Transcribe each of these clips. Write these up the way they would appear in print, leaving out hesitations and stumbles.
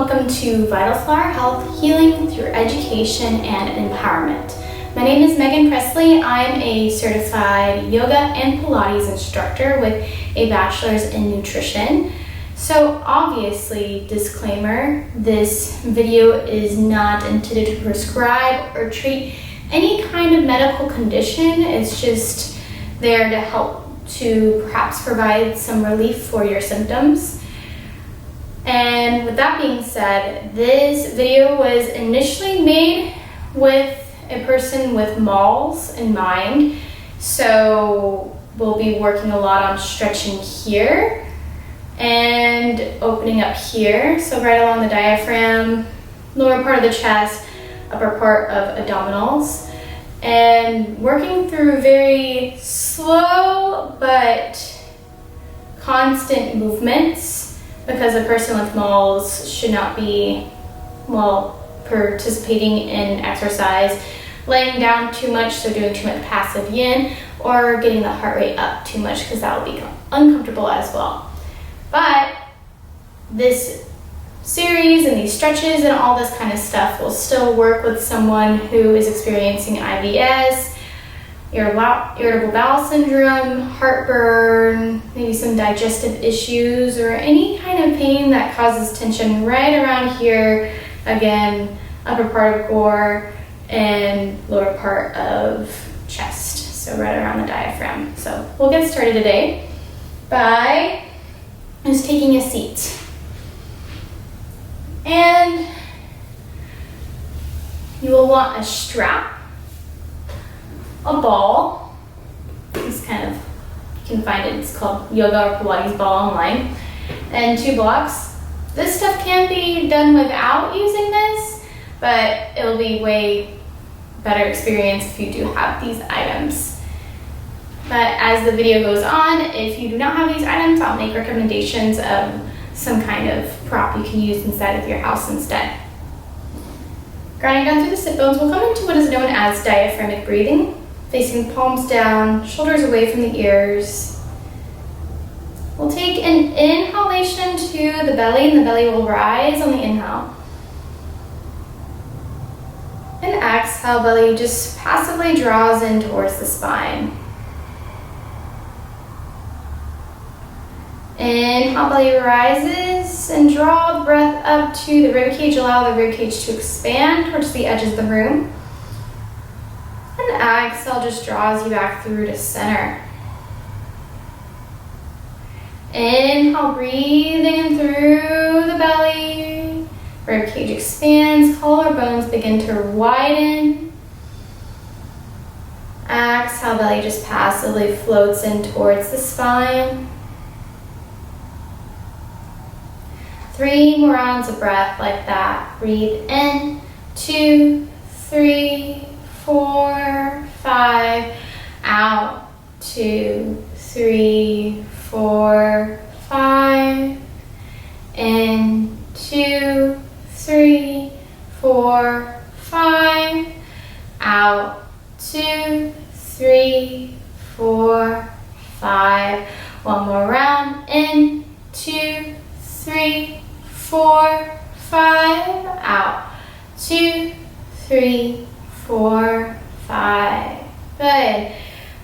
Welcome to Vital Flower Health, Healing Through Education and Empowerment. My name is Megan Presley. I'm a certified yoga and Pilates instructor with a bachelor's in nutrition. So obviously, disclaimer, this video is not intended to prescribe or treat any kind of medical condition. It's just there to help to perhaps provide some relief for your symptoms. And with that being said, this video was initially made with a person with MALS in mind. So we'll be working a lot on stretching here and opening up here. So right along the diaphragm, lower part of the chest, upper part of abdominals. And working through very slow but constant movements, because a person with MALS should not be, participating in exercise, laying down too much, so doing too much passive yin, or getting the heart rate up too much, because that will be uncomfortable as well. But this series and these stretches and all this kind of stuff will still work with someone who is experiencing IBS, irritable bowel syndrome, heartburn, maybe some digestive issues, or any kind of pain that causes tension right around here. Again, upper part of core and lower part of chest, so right around the diaphragm. So we'll get started today by just taking a seat. And you will want a strap, a ball. This kind of, you can find it, it's called yoga or Pilates ball online, and 2 blocks. This stuff can be done without using this, but it'll be way better experience if you do have these items. But as the video goes on, if you do not have these items, I'll make recommendations of some kind of prop you can use inside of your house instead. Grounding down through the sit bones, we'll come into what is known as diaphragmatic breathing, facing palms down, shoulders away from the ears. We'll take an inhalation to the belly, and the belly will rise on the inhale. And exhale, belly just passively draws in towards the spine. Inhale, belly rises, and draw the breath up to the ribcage. Allow the ribcage to expand towards the edges of the room. And exhale just draws you back through to center. Inhale, breathing in through the belly. Ribcage expands, collarbones begin to widen. Exhale, belly just passively floats in towards the spine. 3 more rounds of breath like that. Breathe in, 2, 3, 4, 5. Out, 2, 3, 4, 5. In, 2, 3, 4, 5. Out, 2, 3, 4, 5. One more round. In, 2, 3, 4, 5. Out, 2, 3, 4, 5. Good.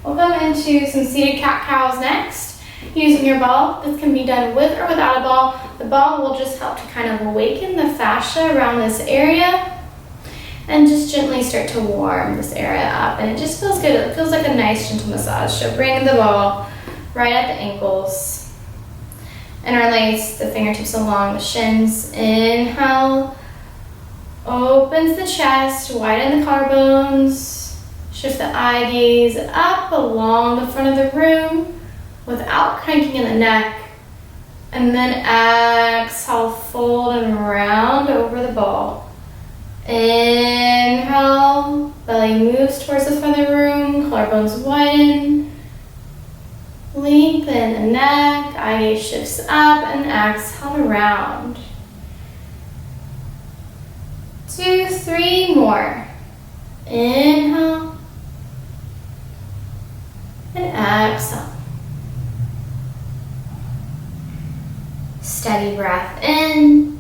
We'll go into some seated cat-cows next. Using your ball, this can be done with or without a ball. The ball will just help to kind of awaken the fascia around this area and just gently start to warm this area up. And it just feels good. It feels like a nice gentle massage. So bring the ball right at the ankles. Interlace the fingertips along the shins. Inhale, opens the chest, widen the collarbones. Shift the eye gaze up along the front of the room without cranking in the neck. And then exhale, fold and round over the ball. Inhale, belly moves towards the front of the room, collarbones widen. Lengthen the neck, eye gaze shifts up, and exhale around. 2, 3 more. Inhale. And exhale. Steady breath in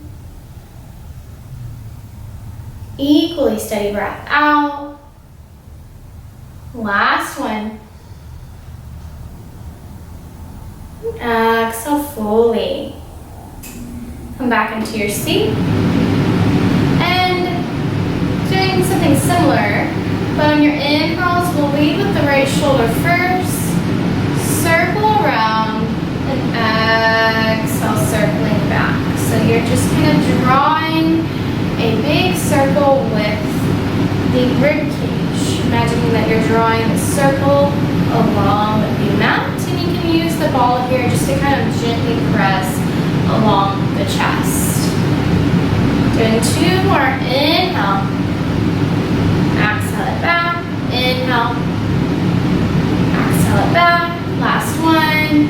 Equally steady breath out. Last one. Exhale fully. Come back into your seat. And doing something similar, but on your inhales, we'll lead with the right shoulder first. Circle around and exhale, circling back. So you're just kind of drawing a big circle with the rib cage. Imagining that you're drawing a circle along the mat, and you can use the ball here just to kind of gently press along the chest. Doing 2 more. Inhale. Exhale it back. Inhale. Exhale it back. Last one.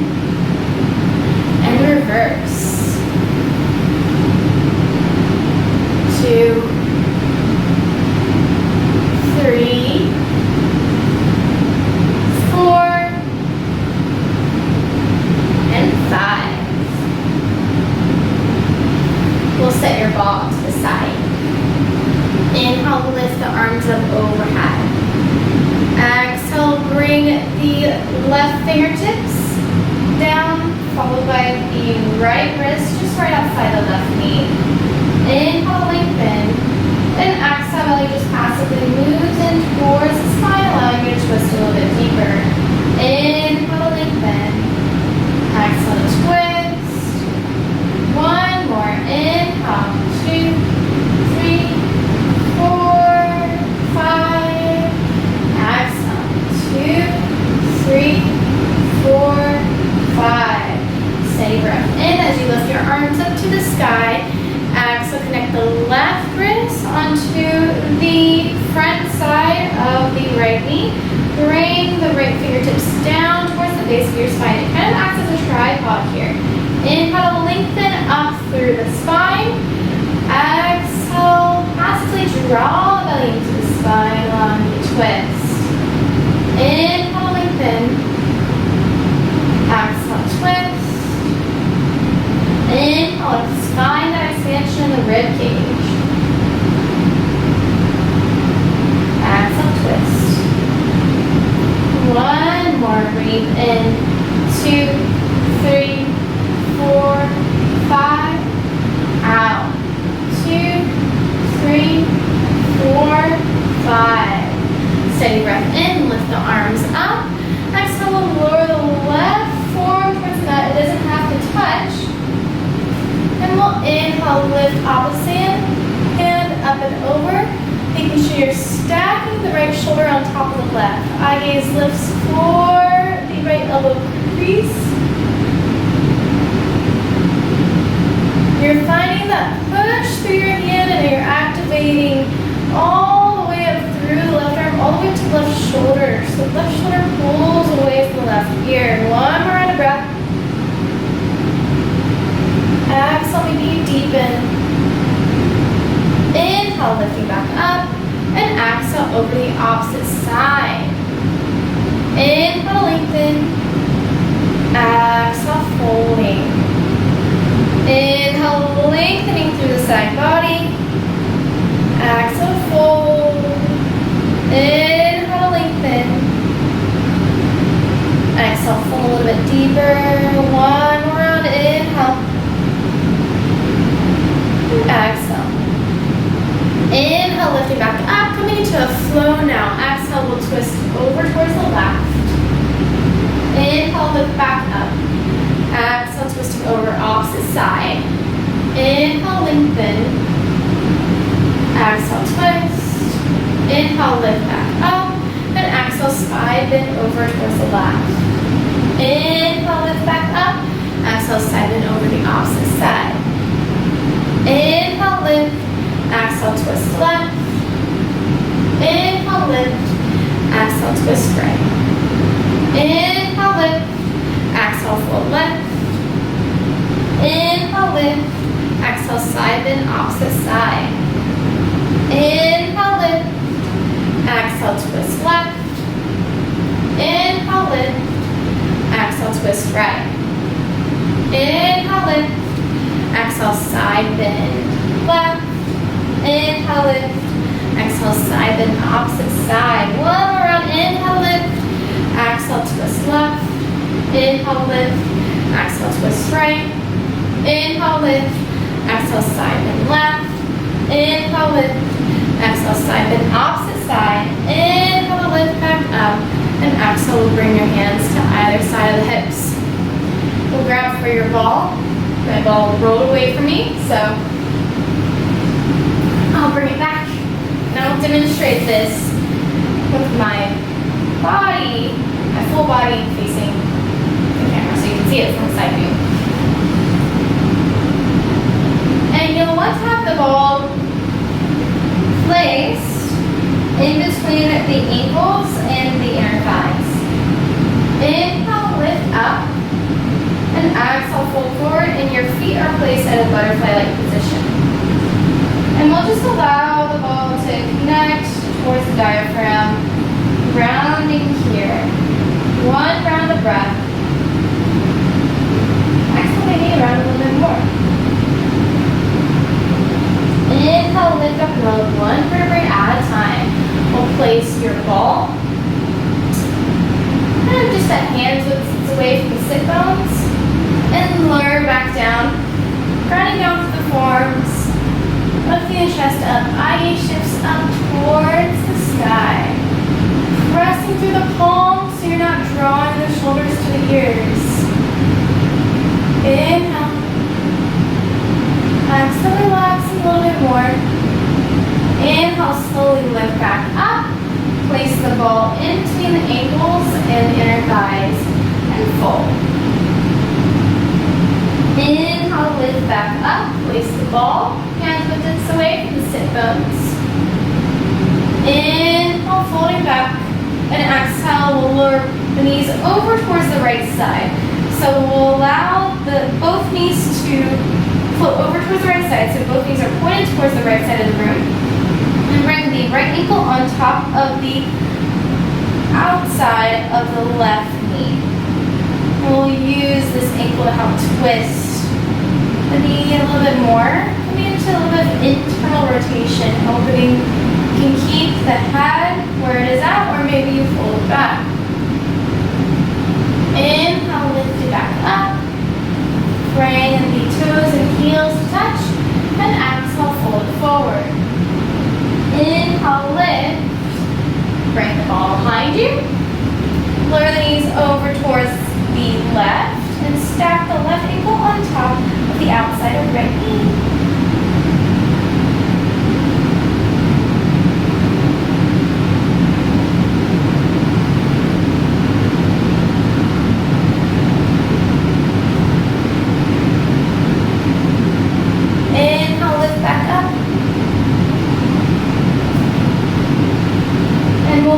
And reverse. 2, 3, 4, and 5. We'll set your ball to the side. Inhale, lift the arms up overhead. Exhale, bring the left fingertips down, followed by the right wrist just right outside the left knee. Inhale, lengthen. Then exhale, belly just passively moves in towards the spine, allowing you to twist a little bit deeper. Inhale, lengthen. Exhale, twist. 1 more. Inhale. 2, 3, 4, 5. Exhale. 2, 3, 4, 5. Steady breath in as you lift your arms up to the sky. Exhale, connect the left wrist onto the front side of the right knee. Bring the right fingertips down towards the base of your spine. It kind of acts as a tripod here. Inhale, lengthen up through the spine. Exhale, passively draw the belly into the spine, allowing you to twist. Inhale, lengthen. Exhale, twist. Inhale, spine, that expansion in the rib cage. Exhale, twist. 1 more, breathe in. 2, 3, 4, 5. Out. 2, 3, 4, 5. Steady breath in, lift the arms up. Exhale, lower the left forearm towards the mat. It doesn't have to touch. And we'll inhale, lift opposite hand up and over, making sure you're stacking the right shoulder on top of the left. Eye gaze lifts for the right elbow crease. You're finding that push through your hand and you're activating all the way up through the left arm, all the way to the left shoulder. So the left shoulder pulls away from the left ear. 1 more round of breath. Exhale, maybe you deepen. Inhale, lifting back up. And exhale, over the opposite side. Inhale, lengthen. Exhale, folding. Inhale, lengthening through the side body. Exhale, fold. Inhale, lengthen. Exhale, fold a little bit deeper. 1 more round. Inhale. Exhale. Inhale, lifting back up, coming into a flow now. Exhale, we'll twist over towards the left. Inhale, lift back up. Exhale, twisting over opposite side. Inhale, lengthen. Exhale, twist. Inhale, lift back up. And exhale, side bend over towards the left. Inhale, lift back up. Exhale, side bend over the opposite side. Inhale, lift. Exhale, twist left. Inhale, lift. Exhale, twist right. Inhale, lift. Exhale, fold left. Inhale, lift. Exhale, side bend, opposite side. Inhale, lift. Exhale, twist left. Inhale, lift. Exhale, twist right. Inhale, lift. Exhale, side bend, left. Inhale, lift. Exhale, side bend, opposite side. One more round, inhale, lift. Exhale, twist left. Inhale, lift. Exhale, twist right. Inhale, lift. Exhale, side bend left. Inhale, lift. Exhale, side bend, opposite side. Inhale, lift back up. And exhale, we'll bring your hands to either side of the hips. We'll grab for your ball. My ball rolled away from me, so I'll bring it back. And I'll demonstrate this with my body, my full body facing the camera so you can see it from the side view. And you'll want to have the ball placed in between the ankles and the inner thighs. Inhale, lift up, and exhale, fold forward, and your feet are placed at a butterfly-like position. And we'll just allow the ball to connect towards the diaphragm, rounding here. One round of breath. Exhale, maybe around a little bit more. Inhale, lift up and load one vertebrae at a time. We'll place your ball kind of just at hands width away from the sit bones and lower back down, grounding down to the forearms, lifting the chest up, eye gaze shifts up towards the sky, pressing through the palms so you're not drawing the shoulders to the ears. Inhale. Exhale, relax a little bit more. Inhale, slowly lift back up. Place the ball in between the ankles and the inner thighs and fold. Inhale, lift back up. Place the ball, hands widths away from the sit bones. Inhale, folding back. And exhale, we'll lower the knees over towards the right side. So we'll allow both knees to float over towards the right side, so both knees are pointed towards the right side of the room. And bring the right ankle on top of the outside of the left knee. We'll use this ankle to help twist the knee a little bit more, coming into a little bit of internal rotation, hoping you can keep the head where it is at, or maybe you fold it back. Inhale, lift it back up. Bring the toes and heels to touch, and exhale, fold forward. Inhale, lift. Bring the ball behind you. Lower the knees over towards the left, and stack the left ankle on top of the outside of the right knee.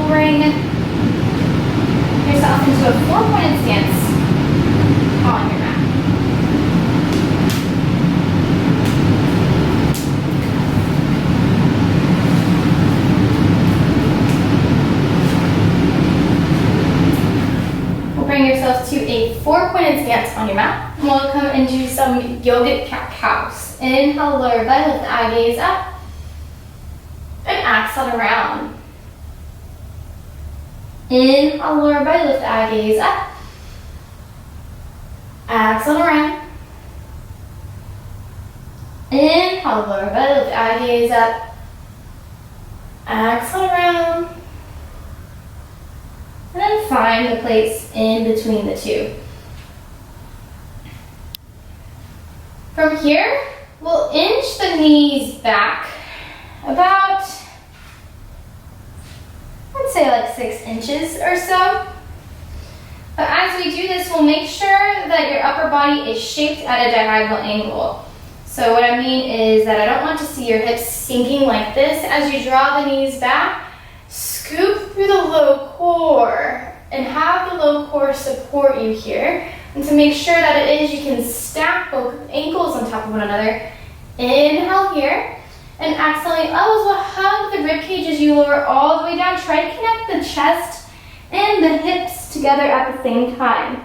Bring yourself into a four-pointed stance on your mat. We'll bring yourself to a four-pointed stance on your mat. And we'll come and do some yogic cat-cows. Inhale, lower belly, lift the eye gaze up. And exhale around. Inhale, lower belly, lift the eye gaze up. Exhale around. Inhale, lower belly, lift the eye gaze up. Exhale around. And then find the place in between the two. From here, we'll inch the knees back about, I'd say like 6 inches or so. But as we do this, we'll make sure that your upper body is shaped at a diagonal angle. So what I mean is that I don't want to see your hips sinking like this. As you draw the knees back, scoop through the low core and have the low core support you here. And to make sure that it is, you can stack both ankles on top of one another. Inhale here. And exhaling, elbows will hug the rib cage as you lower all the way down. Try to connect the chest and the hips together at the same time.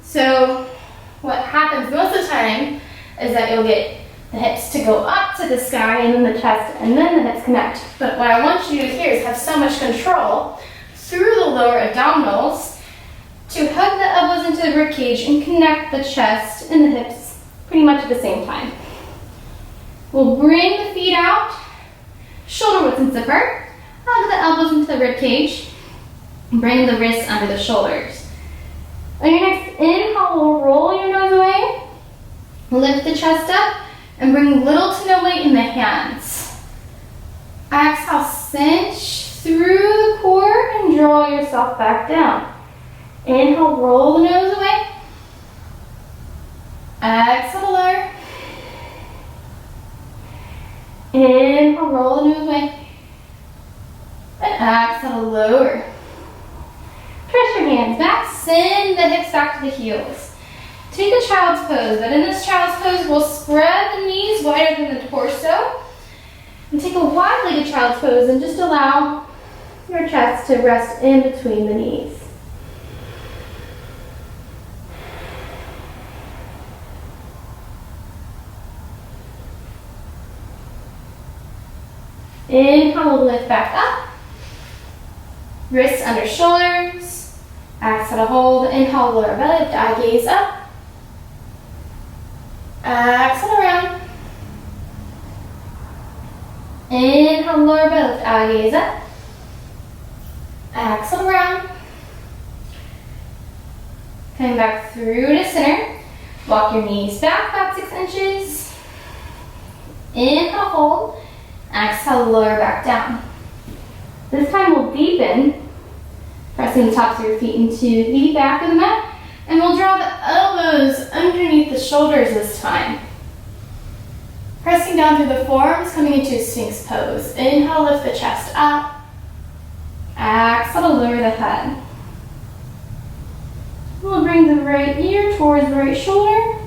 So what happens most of the time is that you'll get the hips to go up to the sky and then the chest and then the hips connect. But what I want you to do here is have so much control through the lower abdominals to hug the elbows into the rib cage and connect the chest and the hips pretty much at the same time. We'll bring the feet out, shoulder width and zipper, hug the elbows into the rib cage, and bring the wrists under the shoulders. On your next inhale, we'll roll your nose away, lift the chest up, and bring little to no weight in the hands. Exhale, cinch through the core and draw yourself back down. Inhale, roll the nose away. Exhale, lower. Inhale, roll the nose away. And exhale, lower. Press your hands back, send the hips back to the heels. Take a child's pose, but in this child's pose, we'll spread the knees wider than the torso. And take a wide-legged child's pose and just allow your chest to rest in between the knees. Inhale, lift back up. Wrists under shoulders. Exhale to hold. Inhale, lower belly, lift eye gaze up. Exhale around. Inhale, lower belly, lift eye gaze up. Exhale around. Coming back through to center. Walk your knees back about 6 inches. Inhale, hold. Exhale, lower back down. This time we'll deepen, pressing the tops of your feet into the back of the mat. And we'll draw the elbows underneath the shoulders this time. Pressing down through the forearms, coming into a Sphinx pose. Inhale, lift the chest up. Exhale to lower the head. We'll bring the right ear towards the right shoulder.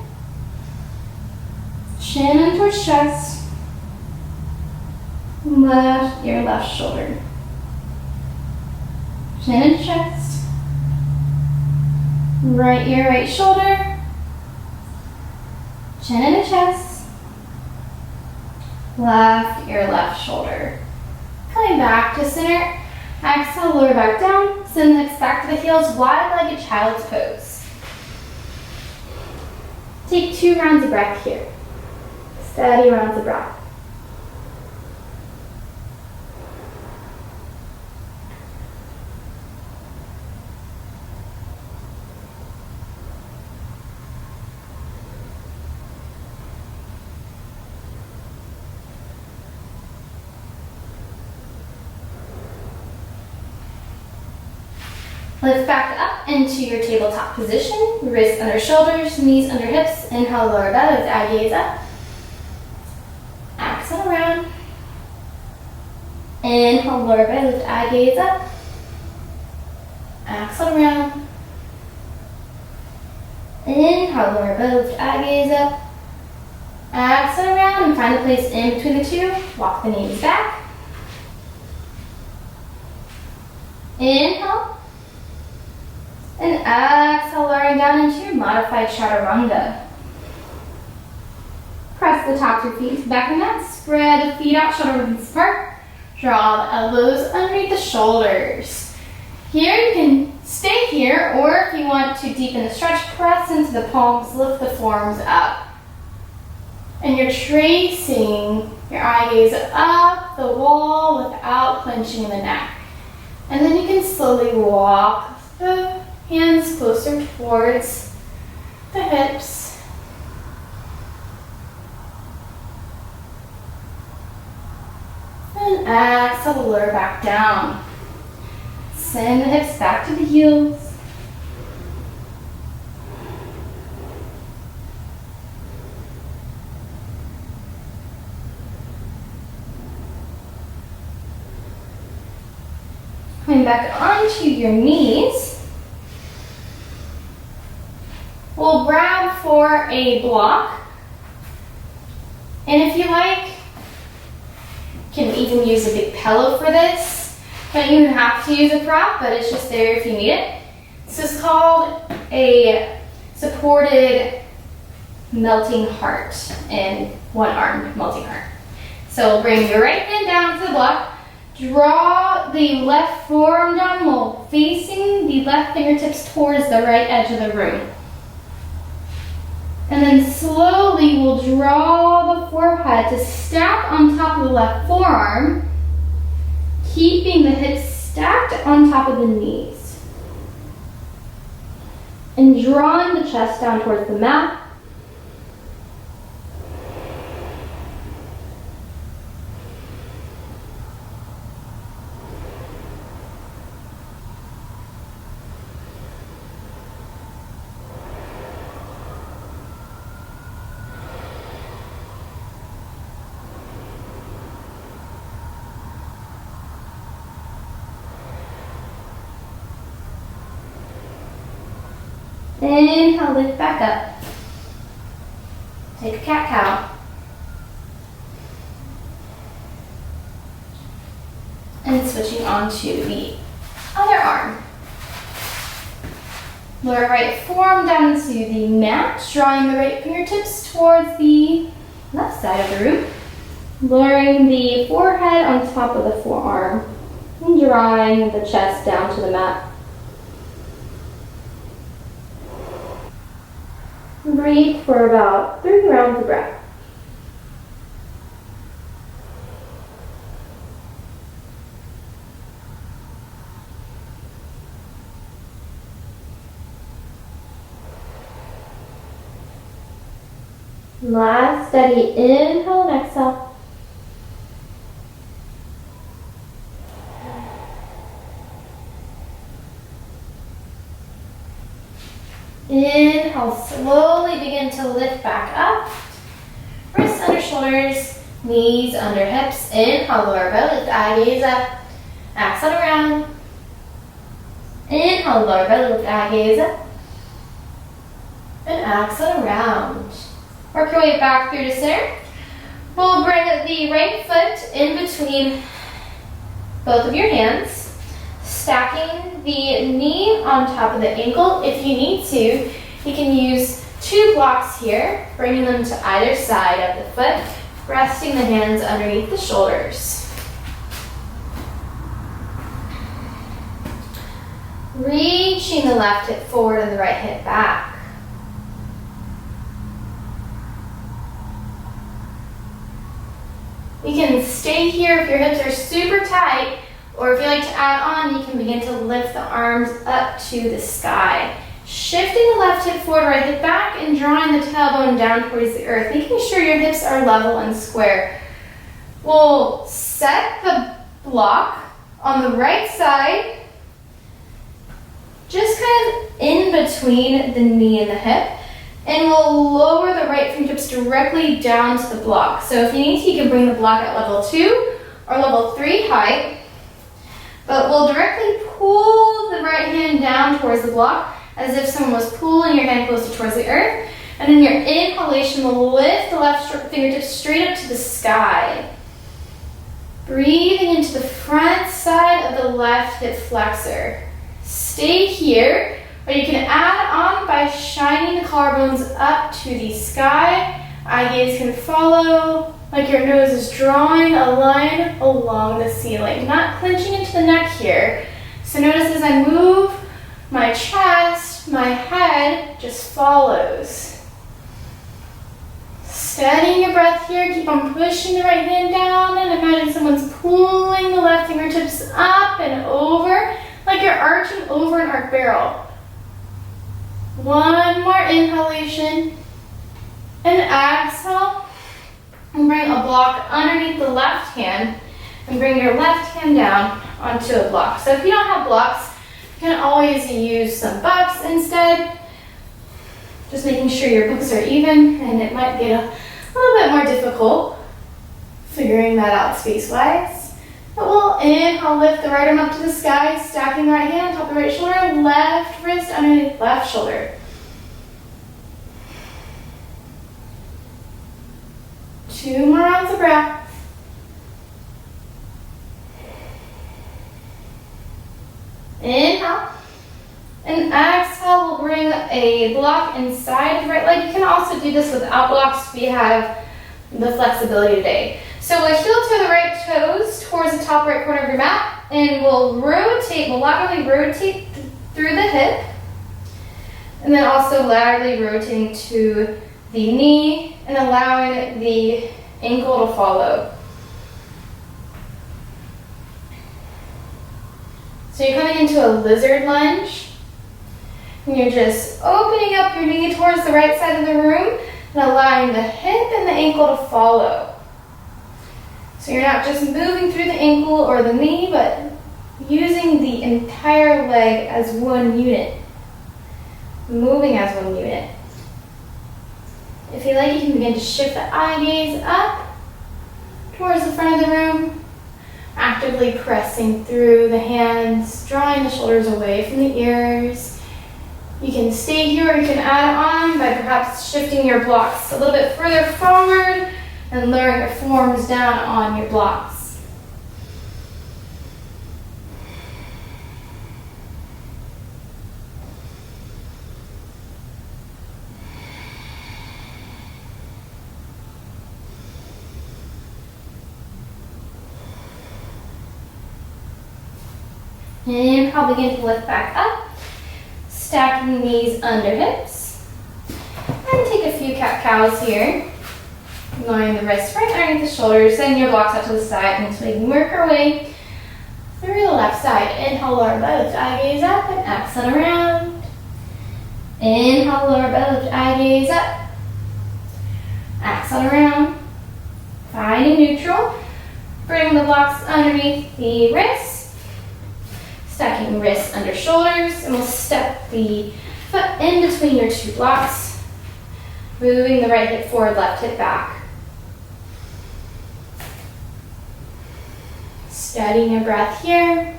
Chin in towards chest. Left ear, left shoulder. Chin and chest. Right ear, right shoulder. Chin and chest. Left ear, left shoulder. Coming back to center. Exhale, lower back down. Send the hips back to the heels. Wide-legged child's pose. Take 2 rounds of breath here. Steady rounds of breath. Lift back up into your tabletop position. Wrists under shoulders, knees under hips. Inhale, lower belly, lift eye gaze up. Exhale around. Inhale, lower belly, lift eye gaze up. Exhale around. Inhale, lower belly, lift eye gaze up. Exhale around and find a place in between the two. Walk the knees back. Inhale. And exhale, lowering down into your modified chaturanga. Press the tops of your feet into the back of the mat. Spread the feet out, shoulder width apart. Draw the elbows underneath the shoulders. Here you can stay here, or if you want to deepen the stretch, press into the palms, lift the forearms up. And you're tracing your eye gaze up the wall without clenching in the neck. And then you can slowly walk the hands closer towards the hips. And exhale, lower back down. Send the hips back to the heels. Coming back onto your knees. We'll grab for a block. And if you like, you can even use a big pillow for this. Don't even have to use a prop, but it's just there if you need it. This is called a supported melting heart. And one-armed multi-arm. So we'll bring your right hand down to the block, draw the left forearm down while facing the left fingertips towards the right edge of the room. And then slowly we'll draw the forehead to stack on top of the left forearm, keeping the hips stacked on top of the knees. And drawing the chest down towards the mat. Inhale, lift back up. Take a cat-cow. And switching on to the other arm. Lower right forearm down into the mat, drawing the right fingertips towards the left side of the room. Lowering the forehead on top of the forearm and drawing the chest down to the mat. Breathe for about 3 rounds of breath. Last steady inhale and exhale. Inhale, slowly begin to lift back up. Wrists under shoulders, knees under hips. Inhale, lower belly, lift eye gaze up. Exhale around. Inhale, lower belly, lift eye gaze up. And exhale around. Work your way back through to center. We'll bring the right foot in between both of your hands. Stacking the knee on top of the ankle. If you need to, you can use 2 blocks here, bringing them to either side of the foot, resting the hands underneath the shoulders. Reaching the left hip forward and the right hip back. You can stay here if your hips are super tight, or if you like to add on, you can begin to lift the arms up to the sky. Shifting the left hip forward, right hip back, and drawing the tailbone down towards the earth, making sure your hips are level and square. We'll set the block on the right side, just kind of in between the knee and the hip, and we'll lower the right fingertips directly down to the block. So if you need to, you can bring the block at level 2 or level 3 height. But we'll directly pull the right hand down towards the block as if someone was pulling your hand closer towards the earth. And in your inhalation, we'll lift the left fingertips straight up to the sky. Breathing into the front side of the left hip flexor. Stay here, or you can add on by shining the collarbones up to the sky. Eye gaze can follow, like your nose is drawing a line along the ceiling, not clenching into the neck here. So notice as I move my chest, my head just follows. Steadying your breath here, keep on pushing the right hand down, and imagine someone's pulling the left fingertips up and over, like you're arching over an arc barrel. One more inhalation, and exhale. And bring a block underneath the left hand and bring your left hand down onto a block. So if you don't have blocks, you can always use some books instead. Just making sure your books are even, and it might get a little bit more difficult figuring that out space-wise. But we'll inhale, lift the right arm up to the sky, stacking the right hand on top of the right shoulder, left wrist underneath left shoulder. 2 more rounds of breath. Inhale. And exhale, we'll bring a block inside the right leg. You can also do this without blocks if you have the flexibility today. So we'll heel to the right toes towards the top right corner of your mat, and we'll laterally rotate through the hip, and then also laterally rotating to the knee and allowing the ankle to follow. So you're coming into a lizard lunge, and you're just opening up your knee towards the right side of the room and allowing the hip and the ankle to follow. So you're not just moving through the ankle or the knee, but using the entire leg as one unit, moving as one unit. If you like, you can begin to shift the eye gaze up towards the front of the room, actively pressing through the hands, drawing the shoulders away from the ears. You can stay here, or you can add on by perhaps shifting your blocks a little bit further forward and lowering your forearms down on your blocks. And I'll begin to lift back up, stacking knees under hips. And take a few cat-cows here. Lowering the wrists right underneath the shoulders, send your blocks out to the side until we can work our way through the left side. Inhale, lower belly, lift eye gaze up, and exhale around. Inhale, lower belly, lift eye gaze up. Exhale around. Finding neutral. Bring the blocks underneath the wrists. Stacking wrists under shoulders, and we'll step the foot in between your two blocks. Moving the right hip forward, left hip back. Steadying your breath here.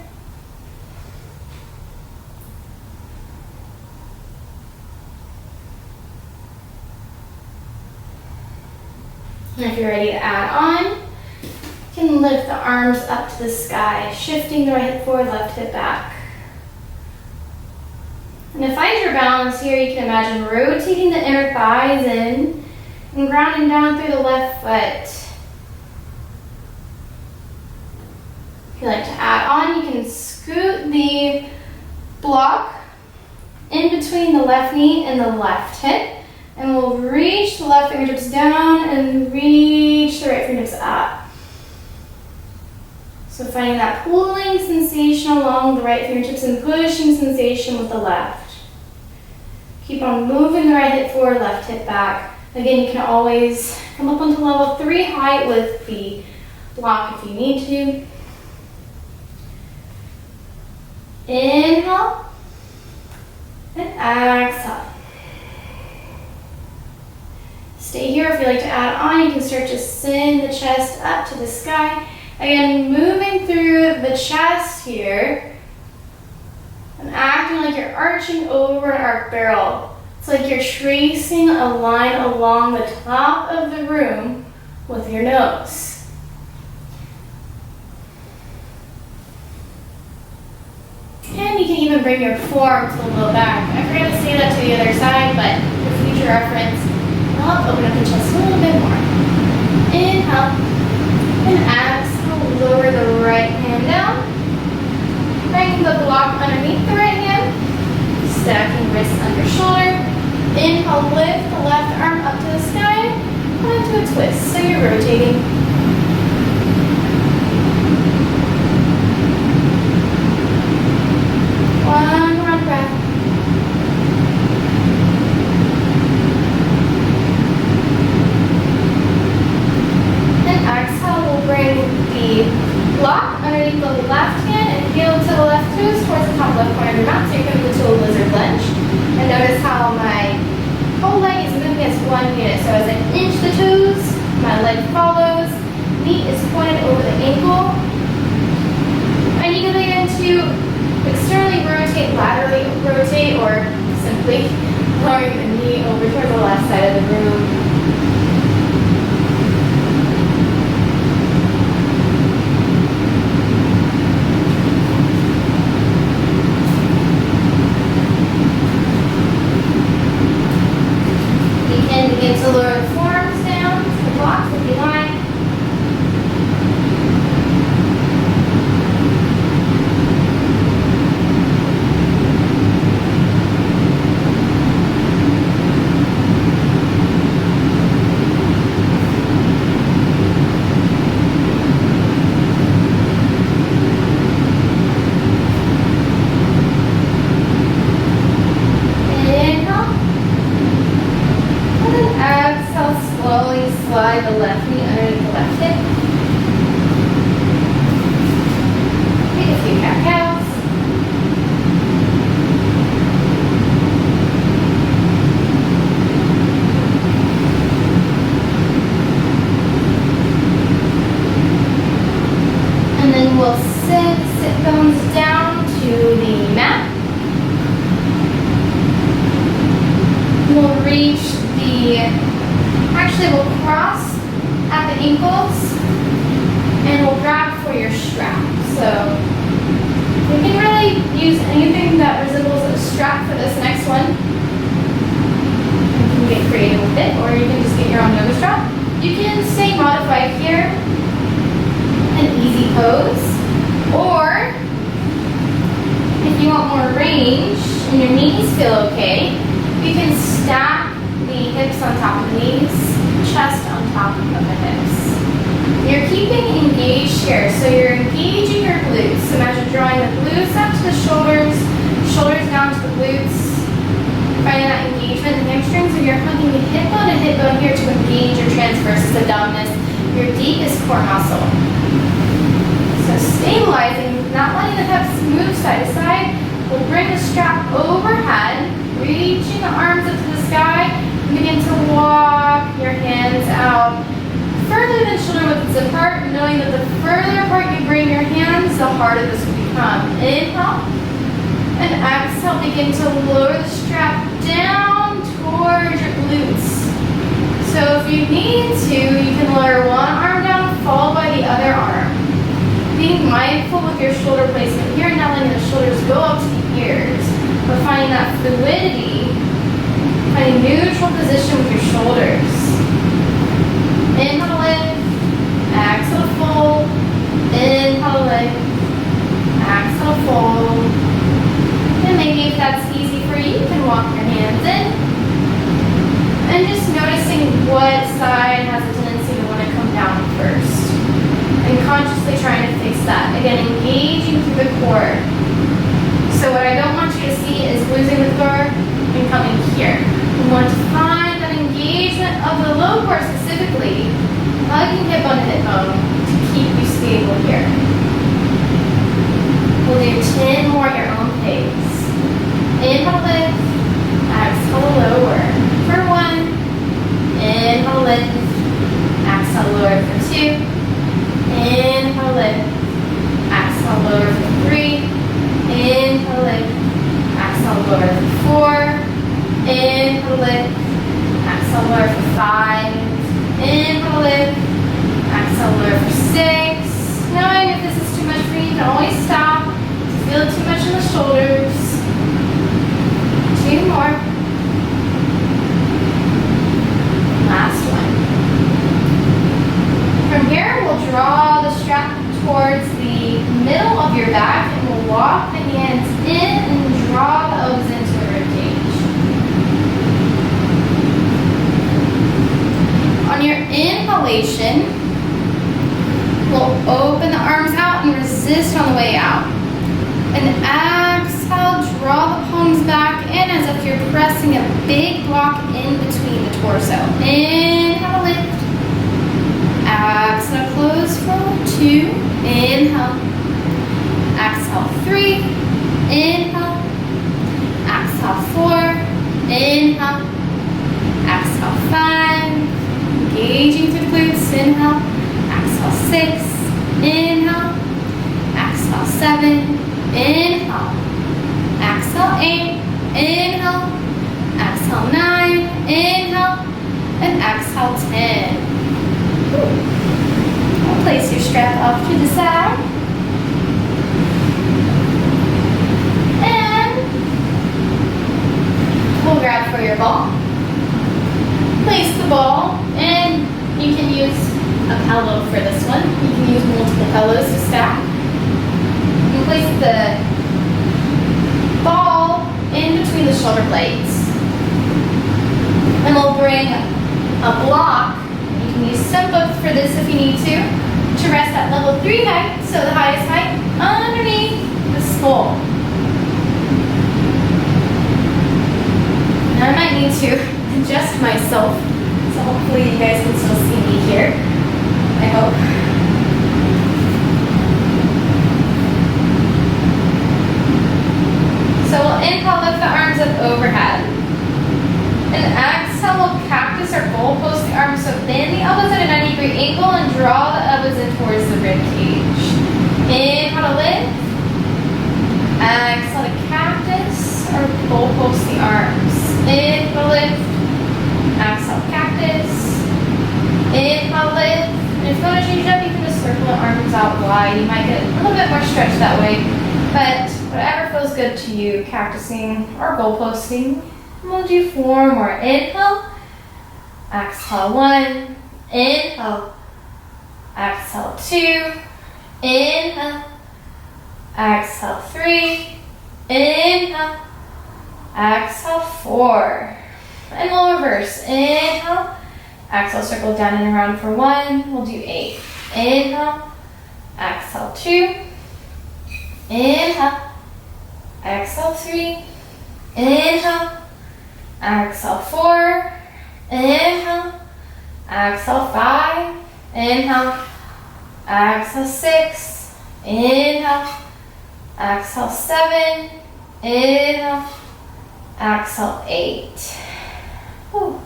And if you're ready to add on, you can lift the arms up to the sky, shifting the right hip forward, left hip back. And to find your balance here, you can imagine rotating the inner thighs in and grounding down through the left foot. If you like to add on, you can scoot the block in between the left knee and the left hip, and we'll reach the left fingertips down and reach the right fingertips up. So finding that pulling sensation along the right fingertips and pushing sensation with the left. Keep on moving the right hip forward, left hip back. Again, you can always come up onto level 3 height with the block if you need to. Inhale and exhale. Stay here. If you like to add on, you can start to send the chest up to the sky. Again, moving through the chest here and acting like you're arching over an arc barrel. It's like you're tracing a line along the top of the room with your nose. And you can even bring your forearm to the low back. I forgot to say that to the other side, but for future reference, I'll open up the chest a little bit more. Inhale and exhale, lower the right hand down. Bring the block underneath the right hand, stacking wrists under shoulder. Inhale, lift the left arm up to the sky, come into a twist, so you're rotating. One more breath. And exhale, we'll bring the block underneath the left hand and heel to the left toes towards the top left corner of your mat. So you're coming into a lizard lunge. And notice how my whole leg is moving as one unit. So as I inch the toes, my leg follows. Knee is pointed over the ankle. And you can begin to externally rotate, laterally rotate, or simply lowering the knee over toward the left side of the room. You can begin to lower the forearms down to the blocks if you left knee underneath the left hip. Take a few cat-cows. And then we'll sit bones down to the mat. We'll reach actually we'll cross at the ankles and we'll grab for your strap. So you can really use anything that resembles a strap for this next one. You can get creative with it, or you can just get your own yoga strap. You can stay modified here, an easy pose, or if you want more range and your knees feel okay, you can stack the hips on top of the knees, chest on top of the hips. You're keeping engaged here, so you're engaging your glutes. Imagine drawing the glutes up to the shoulders, shoulders down to the glutes, finding that engagement in the hamstrings, and you're hugging the hip bone and hip bone here to engage your transversus abdominis, your deepest core muscle. So stabilizing, not letting the hips move side to side, we'll bring the strap overhead, reaching the arms up to the sky, and begin to walk your hands out further than shoulder width apart, knowing that the further apart you bring your hands, the harder this will become. Inhale, and exhale, begin to lower the strap down towards your glutes. So if you need to, you can lower one arm down, followed by the other arm. Being mindful with your shoulder placement here, not letting the shoulders go up to the ears, but finding that fluidity, finding neutral position with your shoulders. Inhale, lift, exhale, fold, inhale, lift, exhale, fold. And maybe if that's easy for you, you can walk your hands in. And just noticing what side has a tendency to want to come down first. And consciously trying to fix that. Again, engaging through the core. So what I don't want you to see is losing the core and coming here. We want to find that engagement of the low core specifically, hugging hip bone to hip bone to keep you stable here. We'll do 10 more at your own pace. Inhale, lift, exhale, lower for 1. Inhale, lift, exhale, lower for 2. Inhale, lift, exhale, lower for 3. Inhale, lift, exhale, lower for 4. Inhale, lift, exhale, lower for 5. Inhale, lift, exhale, lower for 6. Knowing if this is too much for you, you can always stop. If you feel too much in the shoulders. 2 more. Last one. From here, we'll draw the strap towards the middle of your back, and we'll walk the hands in and draw the elbows into a ribcage. On your inhalation, we'll open the arms out and resist on the way out. And exhale, draw the palms back in as if you're pressing a big block in between the torso. Inhale, lift. Exhale, close for 2. Inhale. Exhale, 3. Inhale. Exhale, 4. Inhale. Exhale, 5. Engaging through the glutes. Inhale. Exhale, 6. Inhale. Exhale, 7. Inhale. Exhale, 8. Inhale. Exhale, 9. Inhale. And exhale, 10. We'll place your strap off to the side. And we'll grab for your ball. Place the ball, and you can use a pillow for this one. You can use multiple pillows to stack. You place the ball in between the shoulder blades. And we'll bring a block. You can use some books for this if you need to rest at level 3 height, so the highest height underneath the skull. And I might need to adjust myself So hopefully you guys can still see me here. I hope. So we'll inhale, lift the arms up overhead. And exhale, we'll cactus or goalpost the arms. So bend the elbows at a 90-degree angle and draw the elbows in towards the rib cage. Inhale to lift. Exhale to cactus or goalpost the arms. Inhale to lift. Exhale cactus. Inhale lift. And if you want to change it up, you can just circle the arms out wide. You might get a little bit more stretch that way. But whatever feels good to you, cactusing or goalposting. We'll do 4 more. Inhale. Exhale 1. Inhale. Exhale 2. Inhale. Exhale 3. Inhale. Exhale 4. And we'll reverse. Inhale. Exhale, circle down and around for 1. We'll do 8. Inhale. Exhale 2. Inhale. Exhale 3. Inhale. Exhale 4. Inhale. Exhale 5. Inhale. Exhale 6. Inhale. Exhale 7. Inhale. Exhale 8. Whew.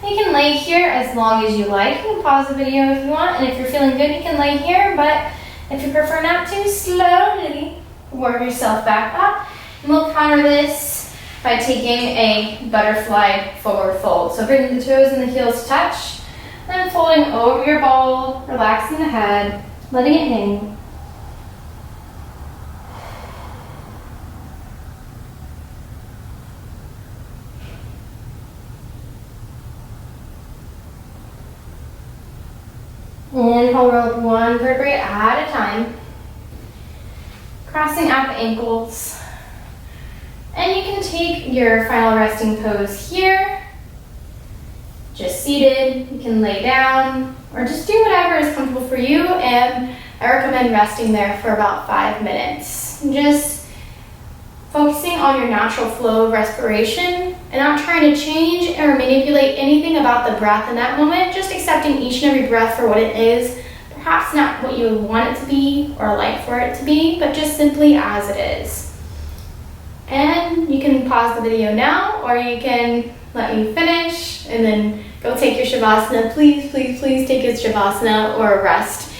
You can lay here as long as you like. You can pause the video if you want, and if you're feeling good, you can lay here, but if you prefer not to, slowly work yourself back up. And we'll counter this by taking a butterfly forward fold. So bringing the toes and the heels touch, then folding over your ball, relaxing the head, letting it hang. Inhale, roll up 1 vertebrae at a time. Crossing out the ankles. And you can take your final resting pose here. Just seated. You can lay down or just do whatever is comfortable for you. And I recommend resting there for about 5 minutes. Just focusing on your natural flow of respiration and not trying to change or manipulate anything about the breath in that moment, just accepting each and every breath for what it is, perhaps not what you would want it to be or like for it to be, but just simply as it is. And you can pause the video now, or you can let me finish and then go take your Shavasana. Please, please, please take a Shavasana or a rest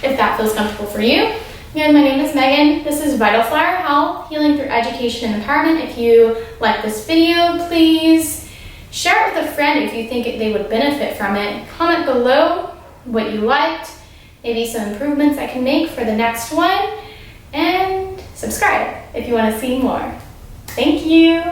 if that feels comfortable for you. Again, my name is Megan. This is Vital Flower Health, Healing Through Education and Empowerment. If you like this video, please share it with a friend if you think they would benefit from it. Comment below what you liked, maybe some improvements I can make for the next one, and subscribe if you want to see more. Thank you.